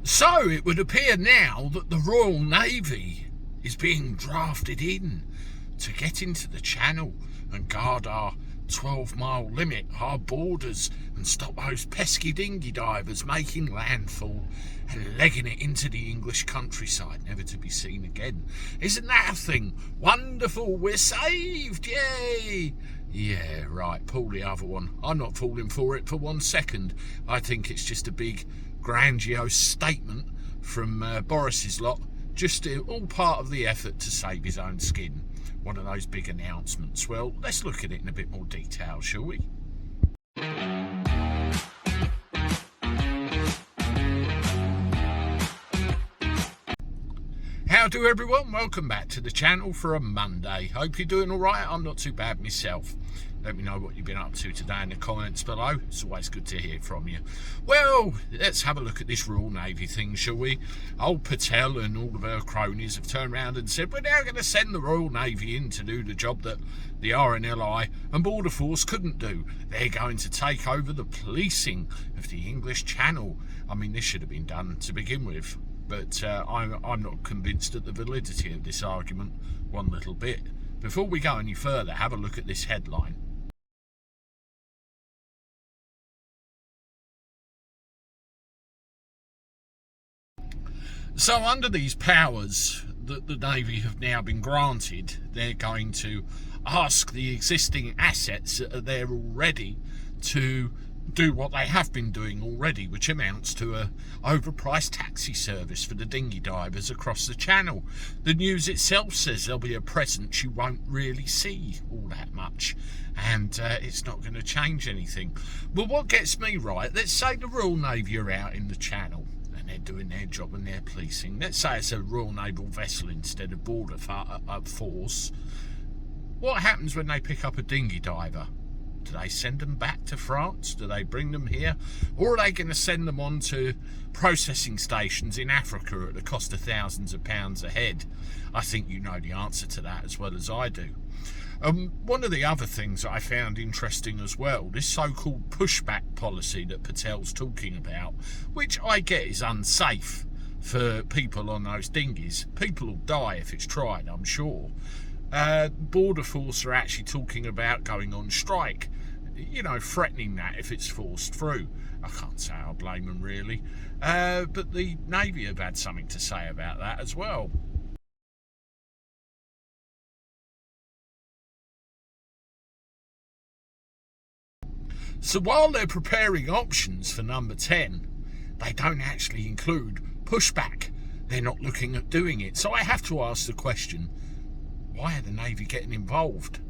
So it would appear now that the Royal Navy is being drafted in to get into the Channel and guard our 12-mile limit, our borders, and stop those pesky dinghy divers making landfall and legging it into the English countryside, never to be seen again. Isn't that a thing? Wonderful, we're saved, yay! Yeah, right, pull the other one. I'm not falling for it for 1 second. I think it's just a big, grandiose statement from Boris's lot, just all part of the effort to save his own skin. One of those big announcements. Well, let's look at it in a bit more detail, shall we? How do everyone? Welcome back to the channel for a Monday. Hope you're doing all right. I'm not too bad myself. Let me know what you've been up to today in the comments below. It's always good to hear from you. Well, let's have a look at this Royal Navy thing, shall we? Old Patel and all of her cronies have turned around and said, we're now going to send the Royal Navy in to do the job that the RNLI and Border Force couldn't do. They're going to take over the policing of the English Channel. I mean, this should have been done to begin with. But I'm not convinced of the validity of this argument one little bit. Before we go any further, have a look at this headline. So under these powers that the Navy have now been granted, they're going to ask the existing assets that are there already to do what they have been doing already, which amounts to a overpriced taxi service for the dinghy divers across the channel. The news itself says there'll be a presence you won't really see all that much, and it's not going to change anything. But what gets me right, let's say the Royal Navy are out in the channel and they're doing their job and they're policing. Let's say it's a Royal Naval vessel instead of Border Force. What happens when they pick up a dinghy diver? Do they send them back to France? Do they bring them here? Or are they going to send them on to processing stations in Africa at the cost of thousands of pounds a head? I think you know the answer to that as well as I do. One of the other things that I found interesting as well, this so-called pushback policy that Patel's talking about, which I get is unsafe for people on those dinghies. People will die if it's tried, I'm sure. Border Force are actually talking about going on strike, you know, threatening that if it's forced through. I can't say I'll blame them really, but the Navy have had something to say about that as well. So while they're preparing options for number 10, they don't actually include pushback. They're not looking at doing it. So I have to ask the question, why are the Navy getting involved?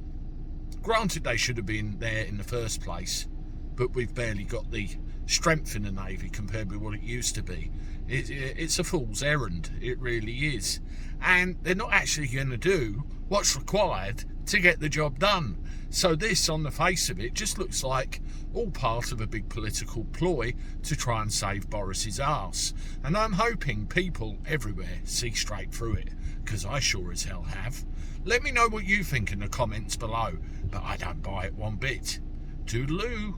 Granted, they should have been there in the first place, but we've barely got the strength in the Navy compared with what it used to be. It's a fool's errand, it really is. And they're not actually going to do what's required to get the job done. So this, on the face of it, just looks like all part of a big political ploy to try and save Boris's arse. And I'm hoping people everywhere see straight through it, because I sure as hell have. Let me know what you think in the comments below, but I don't buy it one bit. Toodaloo.